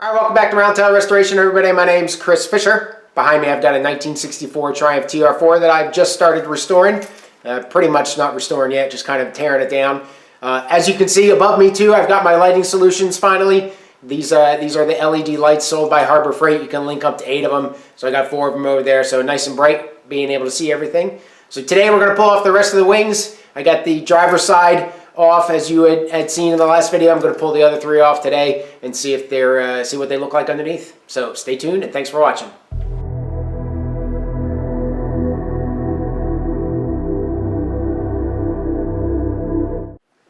All right, welcome back to Roundtail Restoration, everybody. My name's Chris Fisher. Behind me, I've got a 1964 Triumph TR4 that I've just started restoring. Pretty much not restoring yet, just kind of tearing it down. As you can see above me too, I've got my lighting solutions finally. These are the LED lights sold by Harbor Freight. You can link up to 8 of them. So I got 4 of them over there, so nice and bright, being able to see everything. So today we're going to pull off the rest of the wings. I got the driver's side off, as you had seen in the last video. I'm going to pull the other 3 off today and see if they're see what they look like underneath. So stay tuned and thanks for watching.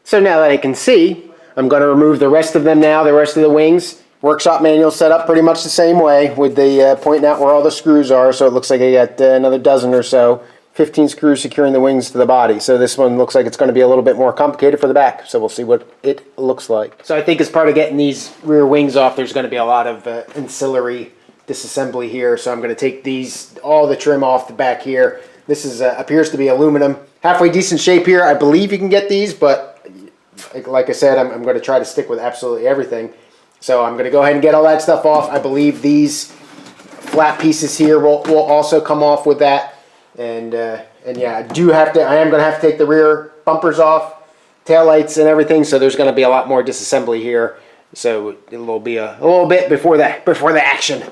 So now that I can see, I'm going to remove the rest of them now, the rest of the wings. Workshop manual set up pretty much the same way, with the pointing out where all the screws are, so it looks like I got another dozen or so. 15 screws securing the wings to the body. So this one looks like it's going to be a little bit more complicated for the back. So we'll see what it looks like. So I think as part of getting these rear wings off, there's going to be a lot of ancillary disassembly here. So I'm going to take all the trim off the back here. This is appears to be aluminum. Halfway decent shape here. I believe you can get these, but like I said, I'm going to try to stick with absolutely everything. So I'm going to go ahead and get all that stuff off. I believe these flat pieces here will also come off with that. And yeah, I am going to have to take the rear bumpers off, tail lights and everything, so there's going to be a lot more disassembly here. So it'll be a little bit before the action.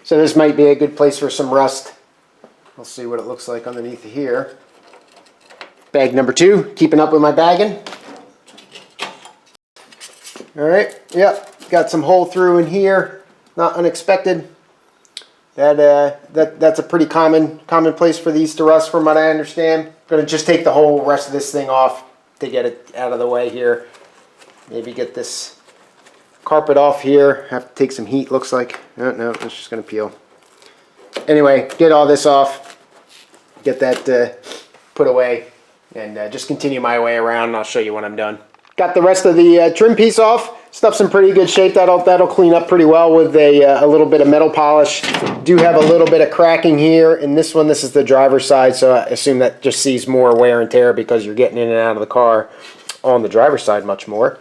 So this might be a good place for some rust. We'll see what it looks like underneath here. Bag number 2, keeping up with my bagging. All right, yep, got some hole through in here, not unexpected. That's a pretty common place for these to rust, from what I understand. Gonna just take the whole rest of this thing off to get it out of the way here. Maybe get this carpet off here. Have to take some heat, looks like. No, it's just gonna peel. Anyway, get all this off, get that put away, and just continue my way around, and I'll show you when I'm done. Got the rest of the trim piece off. Stuff's in pretty good shape. That'll clean up pretty well with a little bit of metal polish. Do have a little bit of cracking here in this one. This is the driver's side, so I assume that just sees more wear and tear because you're getting in and out of the car on the driver's side much more.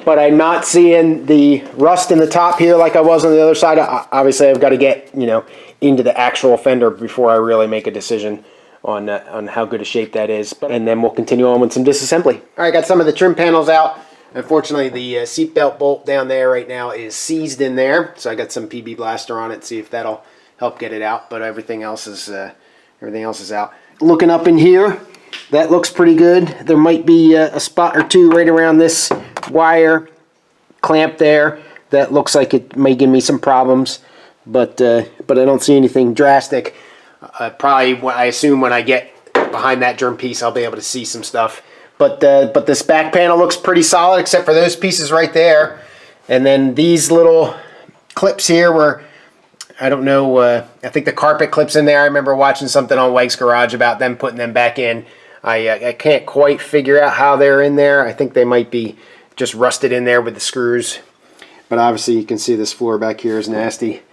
But I'm not seeing the rust in the top here like I was on the other side. Obviously, I've got to get into the actual fender before I really make a decision on how good a shape that is. And then we'll continue on with some disassembly. All right, got some of the trim panels out. Unfortunately, the seatbelt bolt down there right now is seized in there, so I got some PB Blaster on it. See if that'll help get it out. But everything else is out. Looking up in here, that looks pretty good. There might be a spot or two right around this wire clamp there that looks like it may give me some problems, but I don't see anything drastic. Probably, I assume when I get behind that drum piece, I'll be able to see some stuff. But this back panel looks pretty solid, except for those pieces right there. And then these little clips here were, I don't know, I think the carpet clips in there. I remember watching something on Wake's Garage about them putting them back in. I can't quite figure out how they're in there. I think they might be just rusted in there with the screws. But obviously you can see this floor back here is nasty.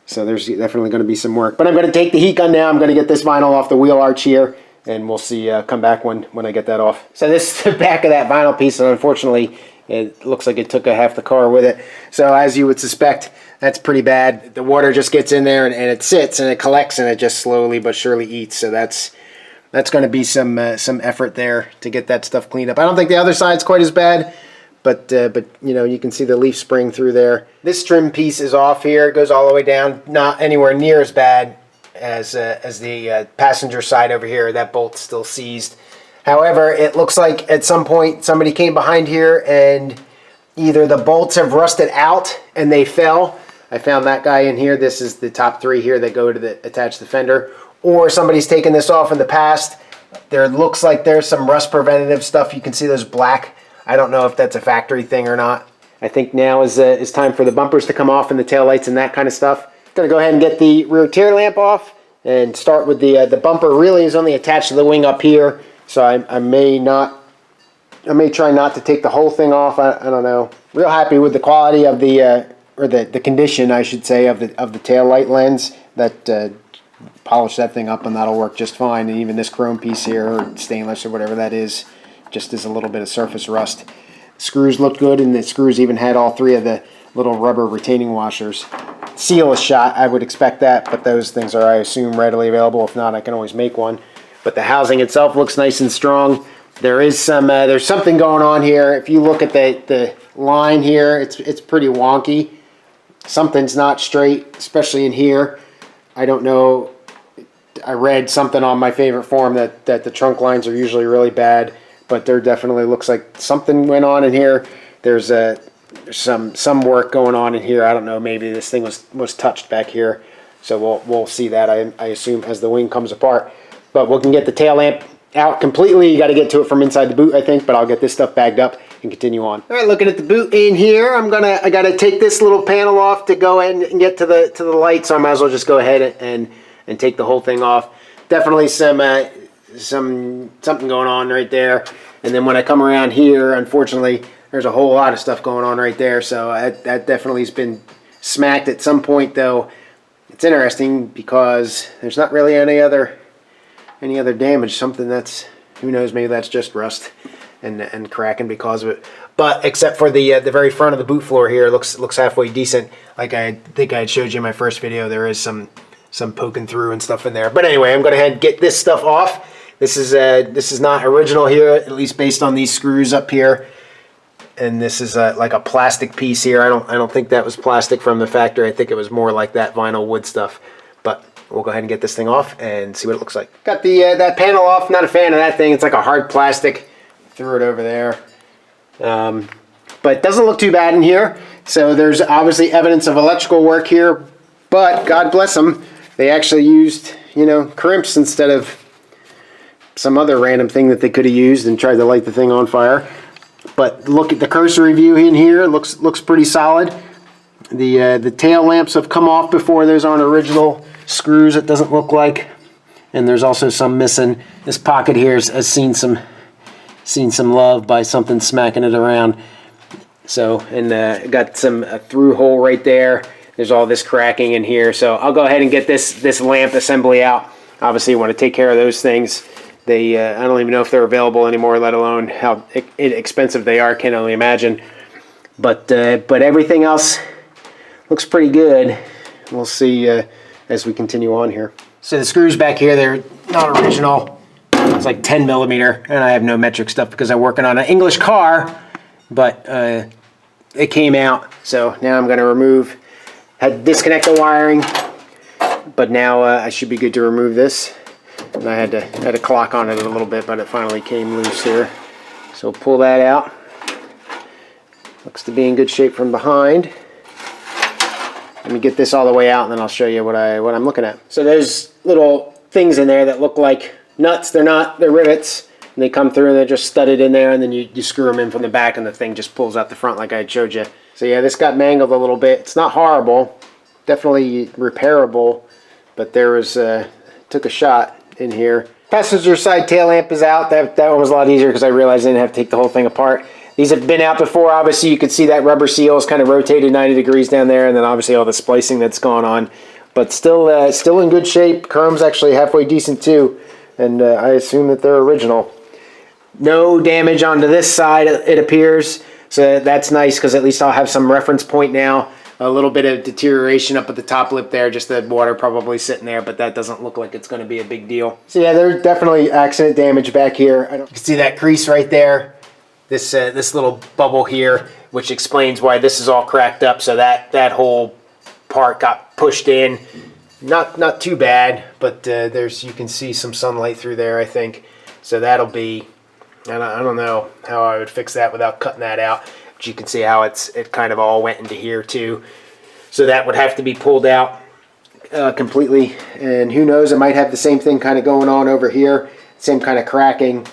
So there's definitely going to be some work. But I'm going to take the heat gun now. I'm going to get this vinyl off the wheel arch here. And we'll see, come back when I get that off. So this is the back of that vinyl piece. And unfortunately, it looks like it took half the car with it. So as you would suspect, that's pretty bad. The water just gets in there and it sits and it collects and it just slowly but surely eats. So that's going to be some effort there to get that stuff cleaned up. I don't think the other side's quite as bad. But you can see the leaf spring through there. This trim piece is off here. It goes all the way down. Not anywhere near as bad as the passenger side over here. That bolt's still seized. However, it looks like at some point somebody came behind here and either the bolts have rusted out and they fell. I found that guy in here. This is the top 3 here that go to attach the fender. Or somebody's taken this off in the past. There looks like there's some rust preventative stuff. You can see those black. I don't know if that's a factory thing or not. I think now is time for the bumpers to come off and the taillights and that kind of stuff. I'm going to go ahead and get the rear tail lamp off and start with the bumper. Really is only attached to the wing up here, so I may try not to take the whole thing off. I don't know. Real happy with the quality of the condition, I should say, of the tail light lens. That polish that thing up and that'll work just fine. And even this chrome piece here, or stainless or whatever that is, just is a little bit of surface rust. Screws look good, and the screws even had all 3 of the little rubber retaining washers. Seal is shot, I would expect that, but those things are, I assume, readily available. If not, I can always make one. But the housing itself looks nice and strong. There is some, there's something going on here. If you look at the line here, it's pretty wonky. Something's not straight, especially in here. I don't know. I read something on my favorite forum that the trunk lines are usually really bad, but there definitely looks like something went on in here. There's some work going on in here. I don't know. Maybe this thing was touched back here, so we'll see that. I assume as the wing comes apart. But we can get the tail lamp out completely. You got to get to it from inside the boot, I think. But I'll get this stuff bagged up and continue on. All right, looking at the boot in here, I got to take this little panel off to go ahead and get to the light. So I might as well just go ahead and take the whole thing off. Definitely something going on right there. And then when I come around here, unfortunately, there's a whole lot of stuff going on right there. So that definitely has been smacked at some point, though. It's interesting because there's not really any other damage. Something that's, who knows, maybe that's just rust and cracking because of it. But except for the very front of the boot floor here, looks halfway decent. Like I think I had showed you in my first video, there is some poking through and stuff in there. But anyway, I'm going to head and get this stuff off. This is not original here, at least based on these screws up here. And this is like a plastic piece here. I don't think that was plastic from the factory. I think it was more like that vinyl wood stuff. But we'll go ahead and get this thing off and see what it looks like. Got the that panel off. Not a fan of that thing. It's like a hard plastic. Threw it over there. But it doesn't look too bad in here. So there's obviously evidence of electrical work here. But God bless them, they actually used, crimps instead of some other random thing that they could have used and tried to light the thing on fire. But look at the cursory view in here. Looks pretty solid. The tail lamps have come off before. Those aren't original screws, it doesn't look like. And there's also some missing. This pocket here has seen some love by something smacking it around. So, and got a through hole right there. There's all this cracking in here. So I'll go ahead and get this lamp assembly out. Obviously you want to take care of those things. I don't even know if they're available anymore, let alone how expensive they are. Can't only imagine. But everything else looks pretty good. We'll see as we continue on here. So the screws back here, they're not original. It's like 10 millimeter, and I have no metric stuff because I'm working on an English car. But it came out, so now I'm going to had to disconnect the wiring. But now I should be good to remove this. And I had to clock on it a little bit, but it finally came loose here. So pull that out. Looks to be in good shape from behind. Let me get this all the way out, and then I'll show you what I'm looking at. So there's little things in there that look like nuts. They're not. They're rivets. And they come through and they're just studded in there, and then you screw them in from the back, and the thing just pulls out the front like I showed you. So yeah, this got mangled a little bit. It's not horrible. Definitely repairable, but there was took a shot in here. Passenger side tail lamp is out. That one was a lot easier because I realized I didn't have to take the whole thing apart. These have been out before. Obviously, you can see that rubber seal is kind of rotated 90 degrees down there, and then obviously all the splicing that's gone on. But still in good shape. Chrome's actually halfway decent too, and I assume that they're original. No damage onto this side, it appears. So that's nice because at least I'll have some reference point now. A little bit of deterioration up at the top lip there, just the water probably sitting there, but that doesn't look like it's going to be a big deal. So yeah, there's definitely accident damage back here. You can see that crease right there. This little bubble here, which explains why this is all cracked up. So that whole part got pushed in. Not too bad, but you can see some sunlight through there, I think. So that'll be, I don't know how I would fix that without cutting that out. But you can see how it kind of all went into here too. So that would have to be pulled out completely. And who knows, it might have the same thing kind of going on over here. Same kind of cracking.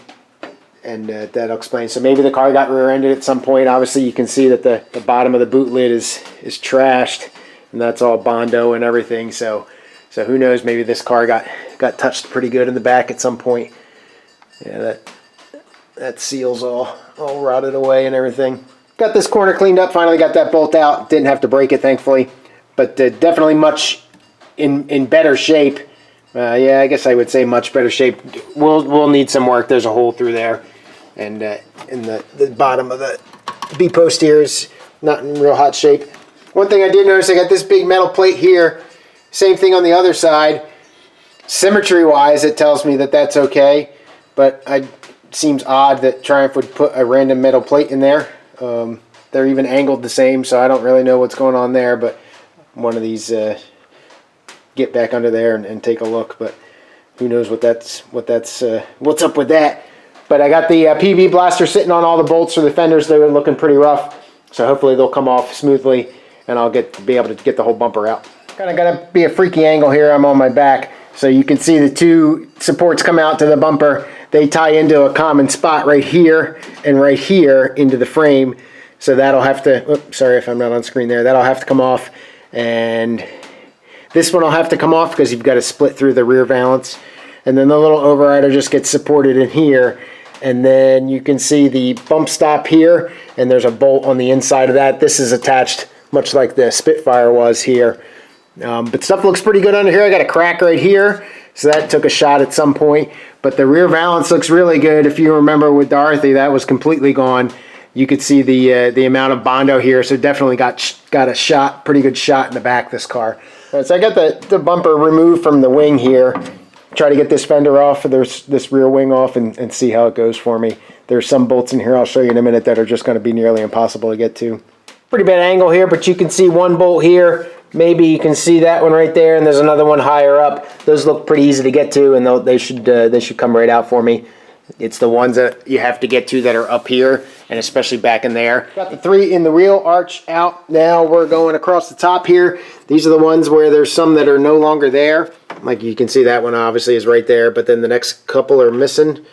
And that'll explain. So maybe the car got rear-ended at some point. Obviously you can see that the bottom of the boot lid is trashed. And that's all Bondo and everything. So who knows, maybe this car got touched pretty good in the back at some point. Yeah, that seal's all rotted away and everything. Got this corner cleaned up, finally got that bolt out. Didn't have to break it, thankfully. But definitely much in better shape Yeah, I guess I would say much better shape. We'll need some work. There's a hole through there, and in the bottom of the B post here is not in real hot shape. One thing I did notice, I got this big metal plate here. Same thing on the other side. Symmetry-wise, it tells me that that's okay, but it seems odd that Triumph would put a random metal plate in there. They're even angled the same, so I don't really know what's going on there, but one of these get back under there and take a look, but who knows what's up with that. But I got the PB blaster sitting on all the bolts for the fenders. They were looking pretty rough, so hopefully they'll come off smoothly and I'll be able to get the whole bumper out. Kind of got to be a freaky angle here. I'm on my back, so you can see the two supports come out to the bumper. They tie into a common spot right here and right here into the frame, so that'll have to, oops, sorry if I'm not on screen there, that'll have to come off, and this one will have to come off because you've got to split through the rear valance, and then the little overrider just gets supported in here, and then you can see the bump stop here, and there's a bolt on the inside of that. This is attached much like the Spitfire was here. But stuff looks pretty good under here. I got a crack right here, so that took a shot at some point. But the rear valance looks really good. If you remember with Dorothy, that was completely gone. You could see the amount of Bondo here, so definitely got a shot, pretty good shot in the back of this car. All right, so I got the bumper removed from the wing here. Try to get this fender off, this rear wing off, and see how it goes for me. There's some bolts in here I'll show you in a minute that are just going to be nearly impossible to get to. Pretty bad angle here, but you can see one bolt here. Maybe you can see that one right there, and there's another one higher up. Those look pretty easy to get to, and they should come right out for me. It's the ones that you have to get to that are up here, and especially back in there. Got the three in the real arch out. Now we're going across the top here. These are the ones where there's some that are no longer there. Like you can see that one obviously is right there, but then the next couple are missing.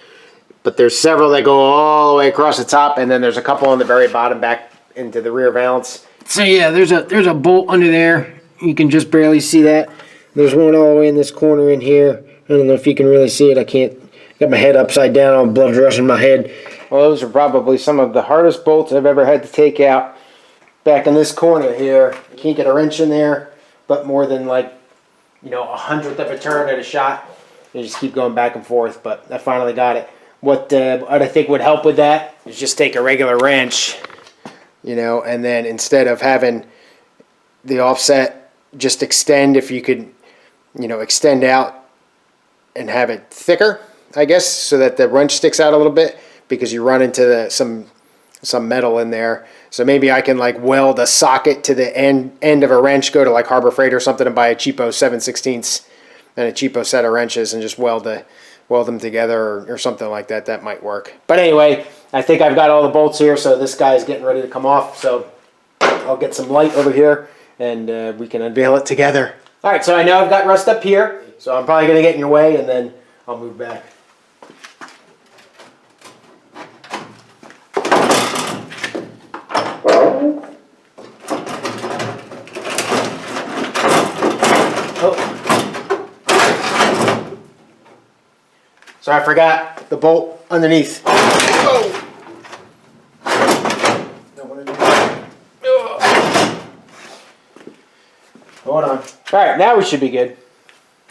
But there's several that go all the way across the top, and then there's a couple on the very bottom back into the rear valance. So yeah, there's a bolt under there. You can just barely see that. There's one all the way in this corner in here. I don't know if you can really see it. I can't. Got my head upside down. All blood rushing my head. Well, those are probably some of the hardest bolts I've ever had to take out. Back in this corner here, I can't get a wrench in there, but more than like, a 100th of a turn at a shot. You just keep going back and forth, but I finally got it. What I think would help with that is just take a regular wrench, and then instead of having the offset, just extend, if you could, extend out and have it thicker, I guess, so that the wrench sticks out a little bit, because you run into some metal in there. So maybe I can like weld a socket to the end of a wrench, go to like Harbor Freight or something and buy a cheapo 7/16 and a cheapo set of wrenches and just weld them together or something like that. That might work. But anyway, I think I've got all the bolts here, so this guy's getting ready to come off. So I'll get some light over here and we can unveil it together. All right, so I know I've got rust up here, so I'm probably going to get in your way, and then I'll move back. Oh. So I forgot the bolt underneath. Oh. Hold on. Alright, now we should be good.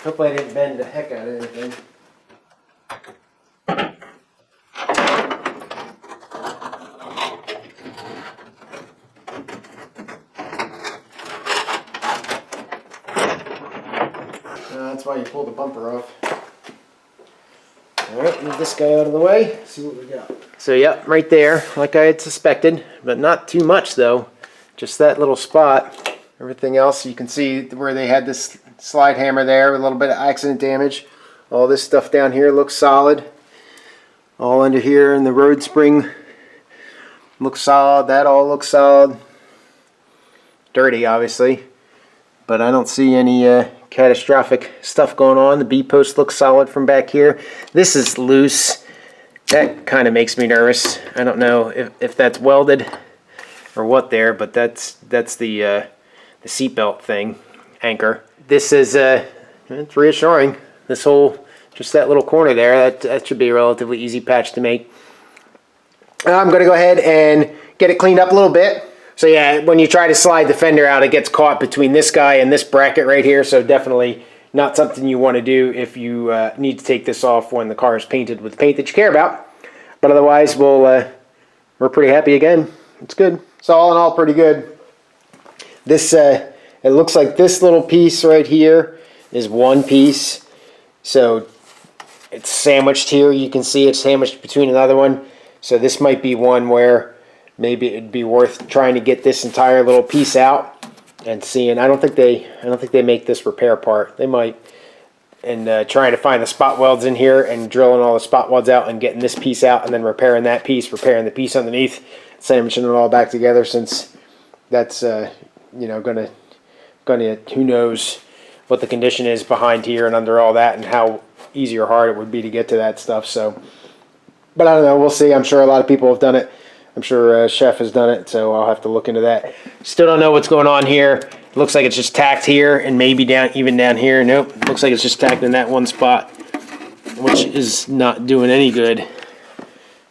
Hopefully I didn't bend the heck out of anything. That's why you pull the bumper off. Alright, move this guy out of the way. See what we got. So yep, right there, like I had suspected, but not too much though. Just that little spot. Everything else, you can see where they had this slide hammer there, a little bit of accident damage. All this stuff down here looks solid. All under here in the road spring looks solid. That all looks solid. Dirty, obviously, but I don't see any catastrophic stuff going on. The B-post looks solid from back here. This is loose. That kind of makes me nervous. I don't know if that's welded or what there, but that's the seatbelt thing, anchor. This is it's reassuring. This whole, just that little corner there, that should be a relatively easy patch to make. I'm going to go ahead and get it cleaned up a little bit. So yeah, when you try to slide the fender out, it gets caught between this guy and this bracket right here. So definitely not something you want to do if you need to take this off when the car is painted with the paint that you care about. But otherwise, we're pretty happy again. It's good. So all in all, pretty good. This it looks like this little piece right here is one piece. So it's sandwiched here. You can see it's sandwiched between another one. So this might be one where maybe it'd be worth trying to get this entire little piece out and seeing. I don't think they make this repair part. They might. And trying to find the spot welds in here and drilling all the spot welds out and getting this piece out and then repairing that piece, repairing the piece underneath, sandwiching it all back together, since that's you know, gonna who knows what the condition is behind here and under all that and how easy or hard it would be to get to that stuff. So, but I don't know, we'll see. I'm sure a lot of people have done it. I'm sure Chef has done it, so I'll have to look into that. Still don't know what's going on here. It looks like it's just tacked here and maybe even down here. Nope, looks like it's just tacked in that one spot, which is not doing any good.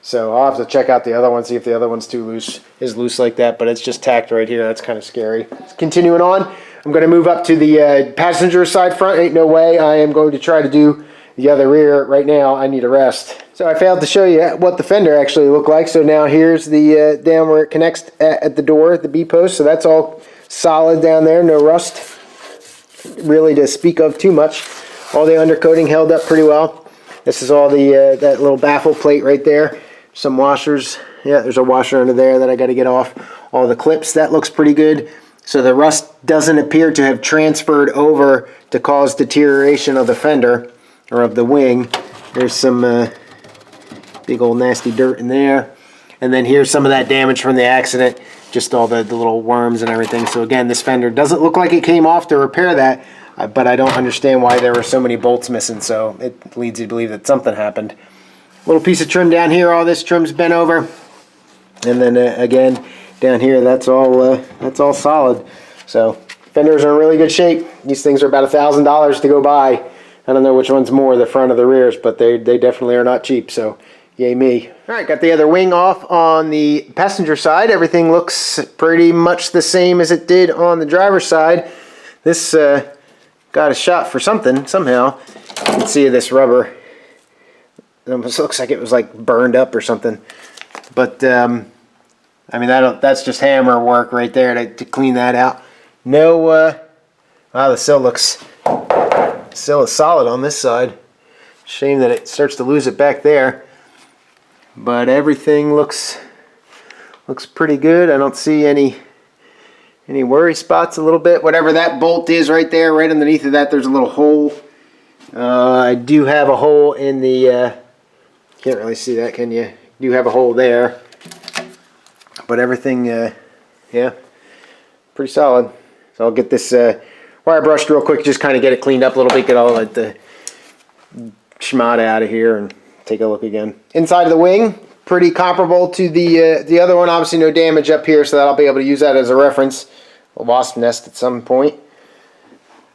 So I'll have to check out the other one, see if the other one's is loose like that, but it's just tacked right here. That's kind of scary. Continuing on, I'm going to move up to the passenger side front. Ain't no way I am going to try to do the other rear right now. I need a rest. So I failed to show you what the fender actually looked like. So now here's the down where it connects at the door, at the B-post. So that's all solid down there, no rust really to speak of too much. All the undercoating held up pretty well. This is all the that little baffle plate right there. Some washers. Yeah, there's a washer under there that I got to get off. All the clips, that looks pretty good. So the rust doesn't appear to have transferred over to cause deterioration of the fender or of the wing. There's some big old nasty dirt in there. And then here's some of that damage from the accident, just all the little worms and everything. So again, this fender doesn't look like it came off to repair that, but I don't understand why there were so many bolts missing, so it leads you to believe that something happened. Little piece of trim down here, all this trim's bent over. And then again, down here, that's all solid. So fenders are in really good shape. These things are about $1,000 to go buy. I don't know which one's more, the front or the rears, but they definitely are not cheap, so yay me. All right, got the other wing off on the passenger side. Everything looks pretty much the same as it did on the driver's side. This got a shot for something, somehow. You can see this rubber. It almost looks like it was like burned up or something. But, I mean, that's just hammer work right there to clean that out. No, wow, the sill is solid on this side. Shame that it starts to lose it back there. But everything looks pretty good. I don't see any worry spots a little bit. Whatever that bolt is right there, right underneath of that, there's a little hole. I do have a hole in the, can't really see that, can you? Do have a hole there. But everything, yeah, pretty solid. So I'll get this wire brushed real quick, just kind of get it cleaned up a little bit, get all the schmata out of here and take a look again. Inside of the wing, pretty comparable to the other one. Obviously no damage up here, so that I'll be able to use that as a reference. A wasp nest at some point.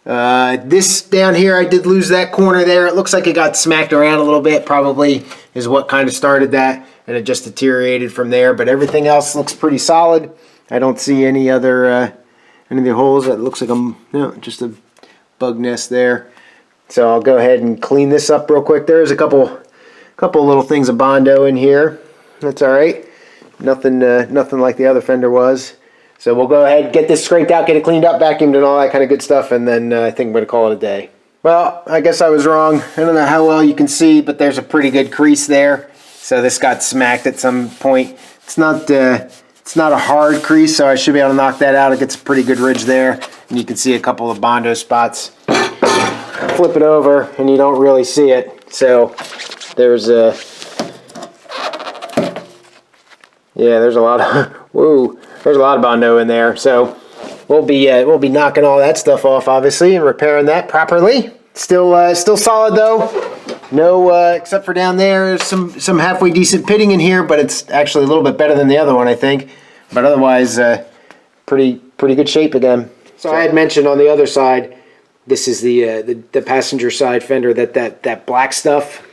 This down here, I did lose that corner there. It looks like it got smacked around a little bit, probably is what kind of started that, and it just deteriorated from there. But everything else looks pretty solid. I don't see any other holes. It looks like just a bug nest there. So I'll go ahead and clean this up real quick. There's a couple little things of Bondo in here. That's all right. Nothing like the other fender was. So we'll go ahead, get this scraped out, get it cleaned up, vacuumed, and all that kind of good stuff, and then I think I'm going to call it a day. Well, I guess I was wrong. I don't know how well you can see, but there's a pretty good crease there. So this got smacked at some point. It's not a hard crease, so I should be able to knock that out. It gets a pretty good ridge there, and you can see a couple of Bondo spots. Flip it over, and you don't really see it. So there's a lot of whoa. There's a lot of Bondo in there, so we'll be knocking all that stuff off, obviously, and repairing that properly. Still solid though. No, except for down there, some halfway decent pitting in here, but it's actually a little bit better than the other one, I think. But otherwise, pretty good shape again. So I had mentioned on the other side, this is the passenger side fender, that black stuff.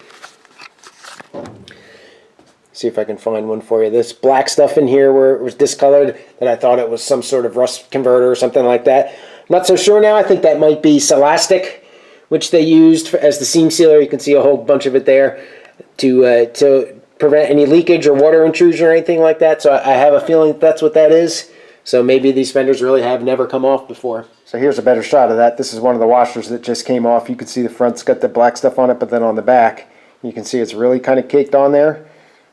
See if I can find one for you. This black stuff in here where it was discolored, that I thought it was some sort of rust converter or something like that. I'm not so sure now. I think that might be Celastic, which they used as the seam sealer. You can see a whole bunch of it there to prevent any leakage or water intrusion or anything like that. So I have a feeling that's what that is. So maybe these fenders really have never come off before. So here's a better shot of that. This is one of the washers that just came off. You can see the front's got the black stuff on it, but then on the back, you can see it's really kind of caked on there.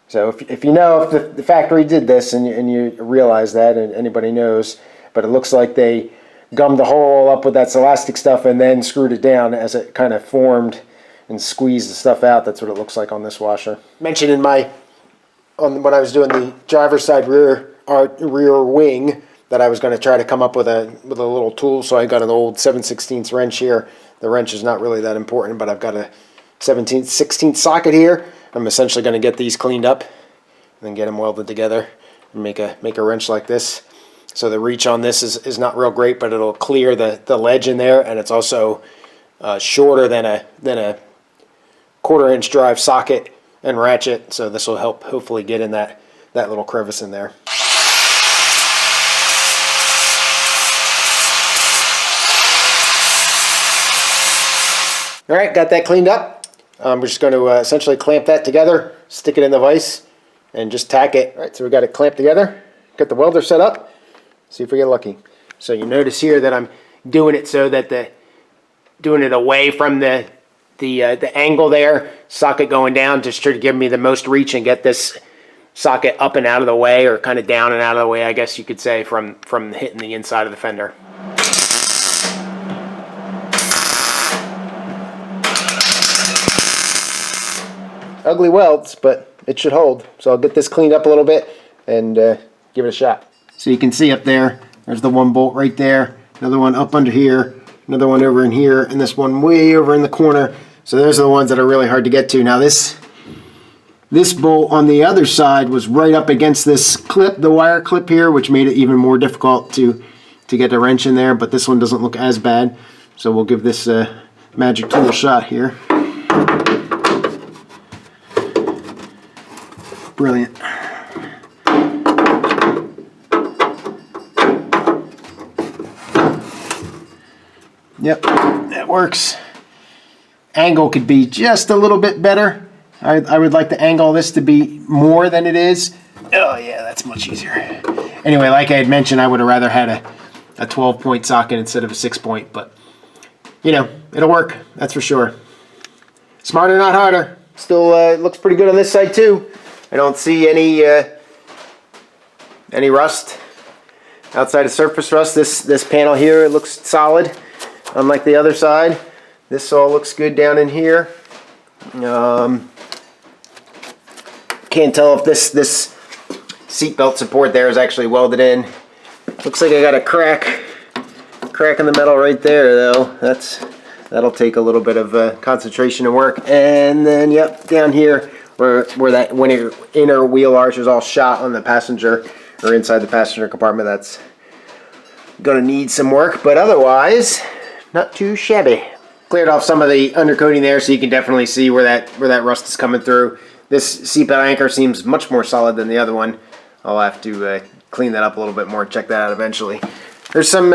So if you know if the factory did this and you realize that, and anybody knows, but it looks like they gummed the hole up with that elastic stuff and then screwed it down as it kind of formed and squeezed the stuff out. That's what it looks like on this washer. Mentioned in when I was doing the driver's side rear wing that I was going to try to come up with a little tool. So I got an old 7/16 wrench here. The wrench is not really that important, but I've got a 17/16 socket here. I'm essentially going to get these cleaned up and then get them welded together and make a wrench like this. So the reach on this is not real great, but it'll clear the ledge in there, and it's also shorter than a 1/4 inch drive socket and ratchet. So this will help hopefully get in that little crevice in there. All right, got that cleaned up. We're just going to essentially clamp that together, stick it in the vise, and just tack it. All right, so we got it clamped together. Got the welder set up. See if we get lucky. So you notice here that I'm doing it so that doing it away from the angle there, socket going down, just to give me the most reach and get this socket up and out of the way, or kind of down and out of the way, I guess you could say, from hitting the inside of the fender. Ugly welds, but it should hold. So I'll get this cleaned up a little bit and give it a shot. So you can see up there's the one bolt right there, another one up under here, another one over in here, and this one way over in the corner. So those are the ones that are really hard to get to. Now this bolt on the other side was right up against this clip, the wire clip here, which made it even more difficult to get the wrench in there, but this one doesn't look as bad. So we'll give this magic tool a shot here. Brilliant. Yep, that works. Angle could be just a little bit better. I would like to angle this to be more than it is. Oh yeah, that's much easier. Anyway, like I had mentioned, I would have rather had a 12-point socket instead of a 6-point, but you know, it'll work, that's for sure. Smarter, not harder. Still looks pretty good on this side too. I don't see any rust outside of surface rust. This panel here looks solid, unlike the other side. This all looks good down in here. Can't tell if this seat belt support there is actually welded in. Looks like I got a crack in the metal right there though. That'll take a little bit of concentration and work. And then yep, down here where that inner wheel arch is all shot on the passenger or inside the passenger compartment, that's gonna need some work, but otherwise not too shabby. Cleared off some of the undercoating there, so you can definitely see where that rust is coming through. This seatbelt anchor seems much more solid than the other one. I'll have to clean that up a little bit more, check that out eventually. There's some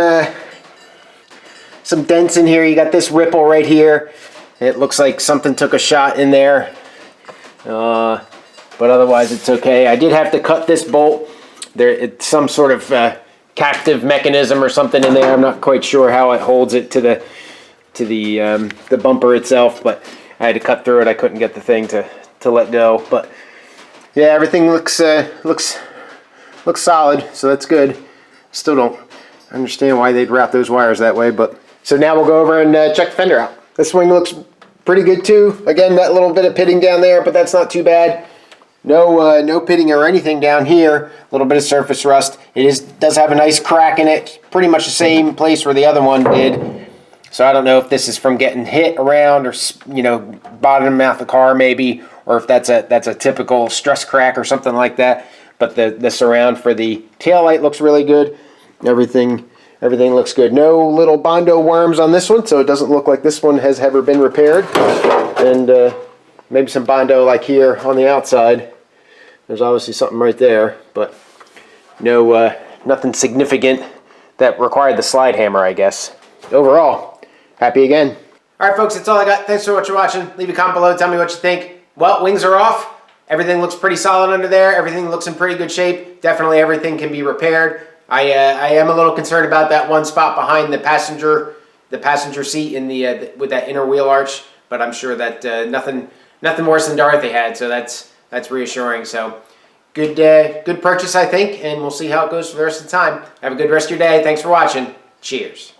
dents in here. You got this ripple right here. It looks like something took a shot in there. But otherwise it's okay. I did have to cut this bolt. It's some sort of captive mechanism or something in there. I'm not quite sure how it holds it to the bumper itself, but I had to cut through it. I couldn't get the thing to let go. But yeah, everything looks solid, so that's good. Still don't understand why they'd route those wires that way, but so now we'll go over and check the fender out. This wing looks pretty good too. Again, that little bit of pitting down there, but that's not too bad. No pitting or anything down here. A little bit of surface rust. It does have a nice crack in it. Pretty much the same place where the other one did. So I don't know if this is from getting hit around or, you know, bottoming out the car maybe, or if that's a typical stress crack or something like that. But the surround for the taillight looks really good. Everything looks good. No little Bondo worms on this one, so it doesn't look like this one has ever been repaired. And maybe some Bondo like here on the outside. There's obviously something right there, but no, nothing significant that required the slide hammer, I guess. Overall, happy again. All right, folks, that's all I got. Thanks so much for watching. Leave a comment below. Tell me what you think. Well, wings are off. Everything looks pretty solid under there. Everything looks in pretty good shape. Definitely everything can be repaired. I am a little concerned about that one spot behind the passenger seat in the with that inner wheel arch, but I'm sure that nothing worse than Dorothy had, so that's reassuring. So good purchase, I think, and we'll see how it goes for the rest of the time. Have a good rest of your day. Thanks for watching. Cheers.